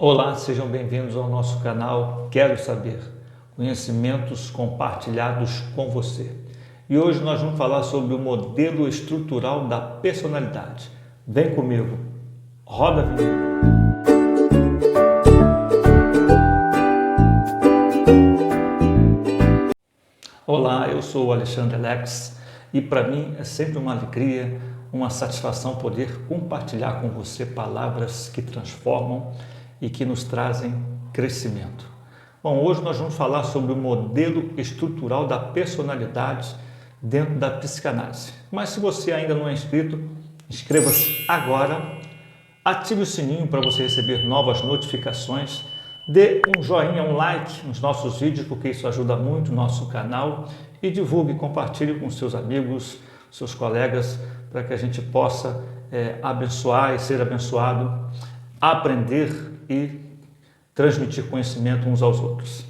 Olá, sejam bem-vindos ao nosso canal Quero Saber, conhecimentos compartilhados com você. E hoje nós vamos falar sobre o modelo estrutural da personalidade. Vem comigo, roda a vinheta. Olá, eu sou o Alexandre Alex e para mim é sempre uma alegria, uma satisfação poder compartilhar com você palavras que transformam e que nos trazem crescimento. Bom, hoje nós vamos falar sobre o modelo estrutural da personalidade dentro da psicanálise. Mas se você ainda não é inscrito, inscreva-se agora, ative o sininho para você receber novas notificações, dê um joinha, um like nos nossos vídeos, porque isso ajuda muito o nosso canal, e divulgue, compartilhe com seus amigos, seus colegas, para que a gente possa abençoar e ser abençoado, aprender e transmitir conhecimento uns aos outros.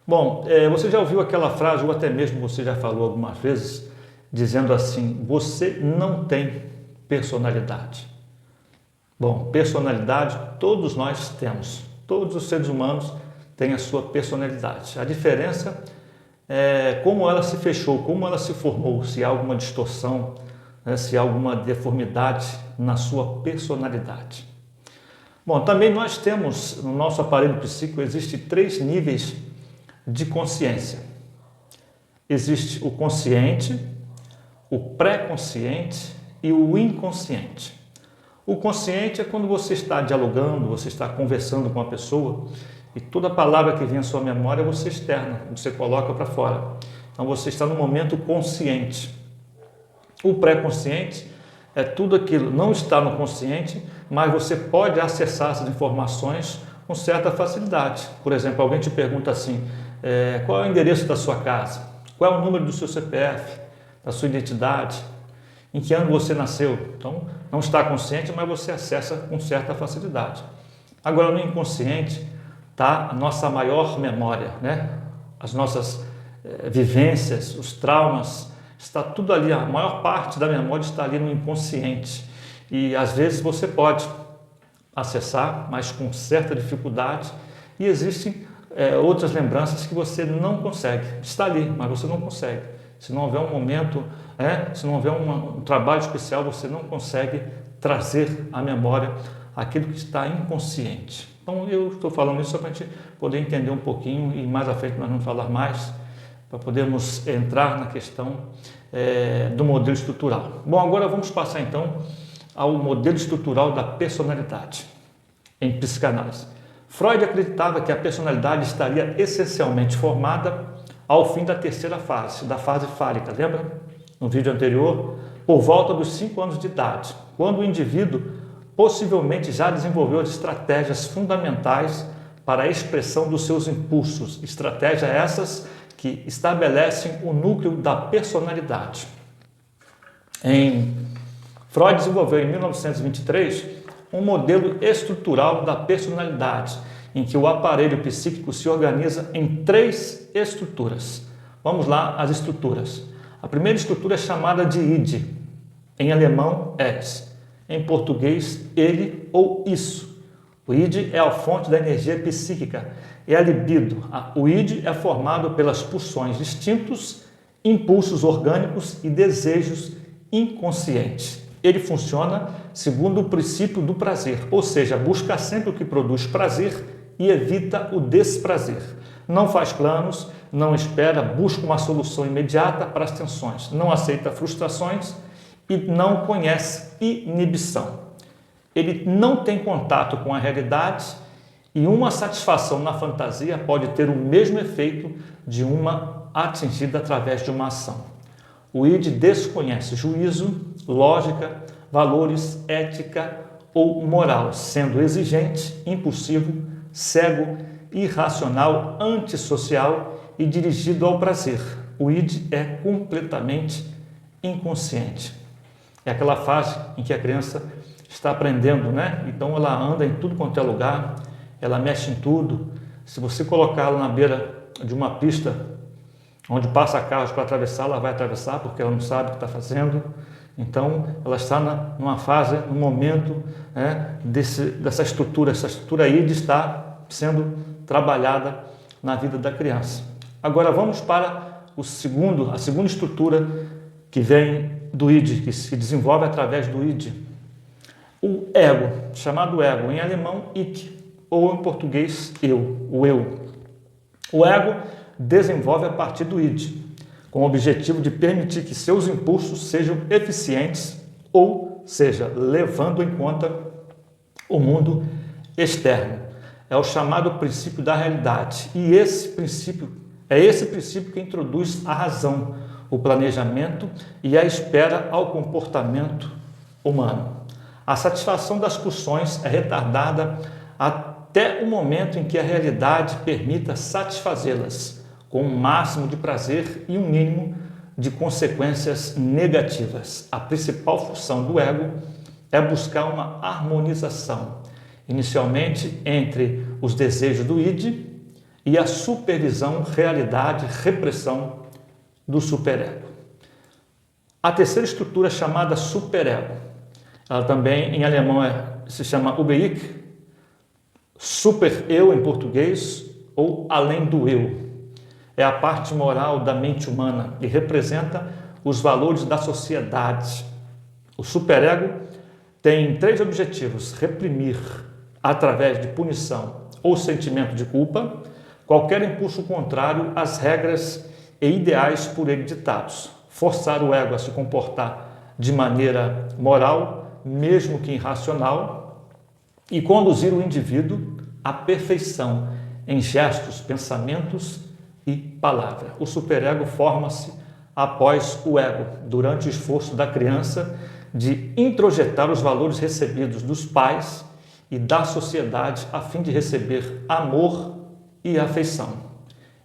Bom, você já ouviu aquela frase, ou até mesmo você já falou algumas vezes, dizendo assim: você não tem personalidade. Bom, personalidade todos nós temos, todos os seres humanos têm a sua personalidade. A diferença é como ela se fechou, como ela se formou, se há alguma distorção, se há alguma deformidade na sua personalidade. Bom, também nós temos, no nosso aparelho psíquico, existem 3 níveis de consciência. Existe o consciente, o pré-consciente e o inconsciente. O consciente é quando você está dialogando, você está conversando com a pessoa e toda palavra que vem à sua memória você externa, você coloca para fora. Então você está no momento consciente. O pré-consciente é tudo aquilo, não está no consciente, mas você pode acessar essas informações com certa facilidade. Por exemplo, alguém te pergunta assim: qual é o endereço da sua casa? Qual é o número do seu CPF? Da sua identidade? Em que ano você nasceu? Então, não está consciente, mas você acessa com certa facilidade. Agora, no inconsciente está a nossa maior memória, né? As nossas vivências, os traumas, está tudo ali, a maior parte da memória está ali no inconsciente. E às vezes você pode acessar, mas com certa dificuldade, e existem outras lembranças que você não consegue. Está ali, mas você não consegue. Se não houver um momento, se não houver um trabalho especial, você não consegue trazer à memória aquilo que está inconsciente. Então eu estou falando isso só para a gente poder entender um pouquinho, e mais à frente nós vamos falar mais, para podermos entrar na questão do modelo estrutural. Bom, agora vamos passar então ao modelo estrutural da personalidade em psicanálise. Freud acreditava que a personalidade estaria essencialmente formada ao fim da terceira fase, da fase fálica, lembra? No vídeo anterior, por volta dos 5 anos de idade, quando o indivíduo possivelmente já desenvolveu as estratégias fundamentais para a expressão dos seus impulsos, estratégias essas que estabelecem o núcleo da personalidade. Freud desenvolveu em 1923 um modelo estrutural da personalidade, em que o aparelho psíquico se organiza em 3 estruturas. Vamos lá, as estruturas. A primeira estrutura é chamada de id, em alemão es, em português ele ou isso. O id é a fonte da energia psíquica, é a libido. O id é formado pelas pulsões, instintos, impulsos orgânicos e desejos inconscientes. Ele funciona segundo o princípio do prazer, ou seja, busca sempre o que produz prazer e evita o desprazer. Não faz planos, não espera, busca uma solução imediata para as tensões, não aceita frustrações e não conhece inibição. Ele não tem contato com a realidade e uma satisfação na fantasia pode ter o mesmo efeito de uma atingida através de uma ação. O id desconhece juízo, lógica, valores, ética ou moral, sendo exigente, impulsivo, cego, irracional, antissocial e dirigido ao prazer. O id é completamente inconsciente. É aquela fase em que a criança está aprendendo, né? Então ela anda em tudo quanto é lugar, ela mexe em tudo. Se você colocá-la na beira de uma pista onde passa carros para atravessar, ela vai atravessar porque ela não sabe o que está fazendo. Então, ela está numa fase, num momento, né, dessa estrutura. Essa estrutura id está sendo trabalhada na vida da criança. Agora vamos para a segunda estrutura que vem do id, que se desenvolve através do id. O ego, chamado ego, em alemão ich, ou em português eu, o eu. O ego desenvolve a partir do id, com o objetivo de permitir que seus impulsos sejam eficientes, ou seja, levando em conta o mundo externo. É o chamado princípio da realidade. E esse princípio que introduz a razão, o planejamento e a espera ao comportamento humano. A satisfação das pulsões é retardada até o momento em que a realidade permita satisfazê-las, com um máximo de prazer e um mínimo de consequências negativas. A principal função do ego é buscar uma harmonização, inicialmente entre os desejos do id e a supervisão, realidade, repressão do superego. A terceira estrutura é chamada superego. Ela também em alemão se chama Überik, super-eu em português, ou além do eu. É a parte moral da mente humana e representa os valores da sociedade. O superego tem 3 objetivos: reprimir, através de punição ou sentimento de culpa, qualquer impulso contrário às regras e ideais por ele ditados, forçar o ego a se comportar de maneira moral, mesmo que irracional, e conduzir o indivíduo à perfeição em gestos, pensamentos e palavra. O superego forma-se após o ego, durante o esforço da criança de introjetar os valores recebidos dos pais e da sociedade a fim de receber amor e afeição.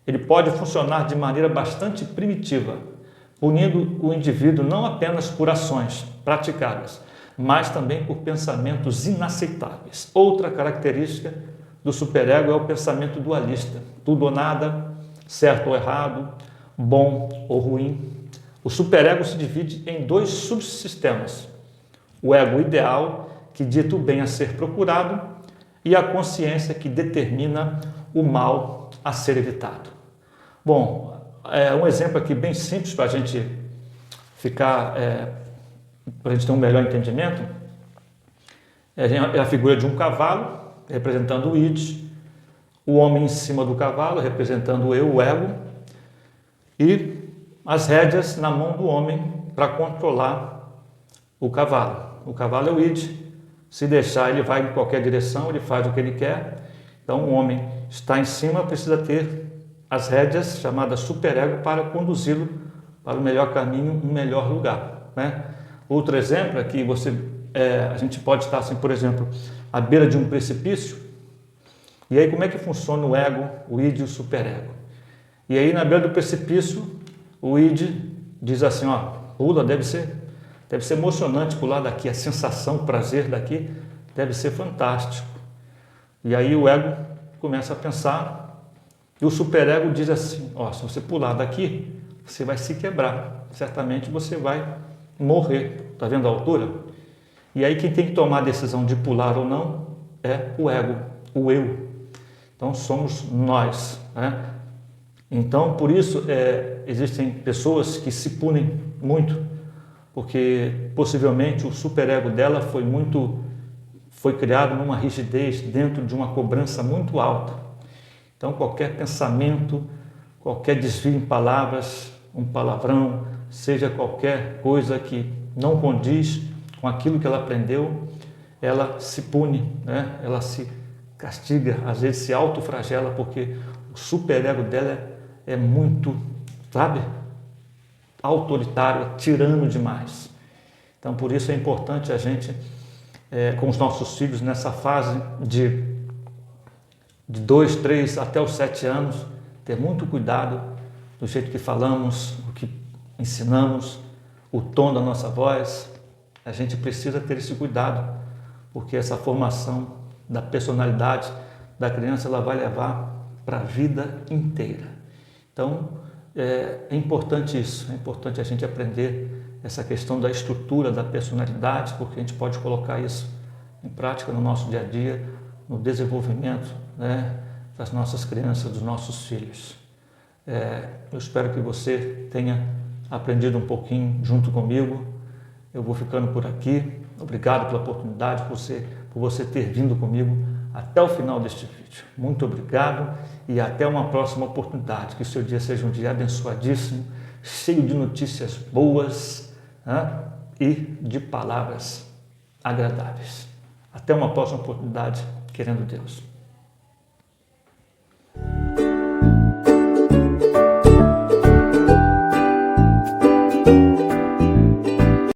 Ele pode funcionar de maneira bastante primitiva, punindo o indivíduo não apenas por ações praticadas, mas também por pensamentos inaceitáveis. Outra característica do superego é o pensamento dualista, tudo ou nada, certo ou errado, bom ou ruim. O superego se divide em 2 subsistemas: o ego ideal, que dita o bem a ser procurado, e a consciência, que determina o mal a ser evitado. Bom, um exemplo aqui bem simples para a gente ficar, para a gente ter um melhor entendimento, é a figura de um cavalo, representando o id, o homem em cima do cavalo, representando o eu, o ego, e as rédeas na mão do homem para controlar o cavalo. O cavalo é o id, se deixar ele vai em qualquer direção, ele faz o que ele quer. Então o homem está em cima, precisa ter as rédeas, chamadas superego, para conduzi-lo para o melhor caminho, um melhor lugar, né? Outro exemplo é que a gente pode estar assim, por exemplo, à beira de um precipício, e aí como é que funciona o ego, o id e o superego? E aí na beira do precipício, o id diz assim, ó, pula, deve ser emocionante pular daqui, a sensação, o prazer daqui deve ser fantástico. E aí o ego começa a pensar, e o superego diz assim, ó, se você pular daqui, você vai se quebrar, certamente você vai morrer. Está vendo a altura? E aí quem tem que tomar a decisão de pular ou não é o ego, o eu. Então somos nós, né? Então por isso existem pessoas que se punem muito, porque possivelmente o superego dela foi criado numa rigidez, dentro de uma cobrança muito alta. Então qualquer pensamento, qualquer desvio em palavras, um palavrão, seja qualquer coisa que não condiz com aquilo que ela aprendeu, ela se pune, né? Ela se castiga, às vezes se autoflagela, porque o superego dela é muito, sabe, autoritário, é tirano demais. Então por isso é importante a gente, com os nossos filhos, nessa fase de 2, 3 até os 7 anos, ter muito cuidado do jeito que falamos, o que ensinamos, o tom da nossa voz. A gente precisa ter esse cuidado, porque essa formação da personalidade da criança ela vai levar para a vida inteira. Então, é importante isso, é importante a gente aprender essa questão da estrutura, da personalidade, porque a gente pode colocar isso em prática no nosso dia a dia, no desenvolvimento, né, das nossas crianças, dos nossos filhos. Eu espero que você tenha aprendido um pouquinho junto comigo. Eu vou ficando por aqui. Obrigado pela oportunidade, por você ter vindo comigo até o final deste vídeo. Muito obrigado e até uma próxima oportunidade. Que o seu dia seja um dia abençoadíssimo, cheio de notícias boas, né, e de palavras agradáveis. Até uma próxima oportunidade, querendo Deus.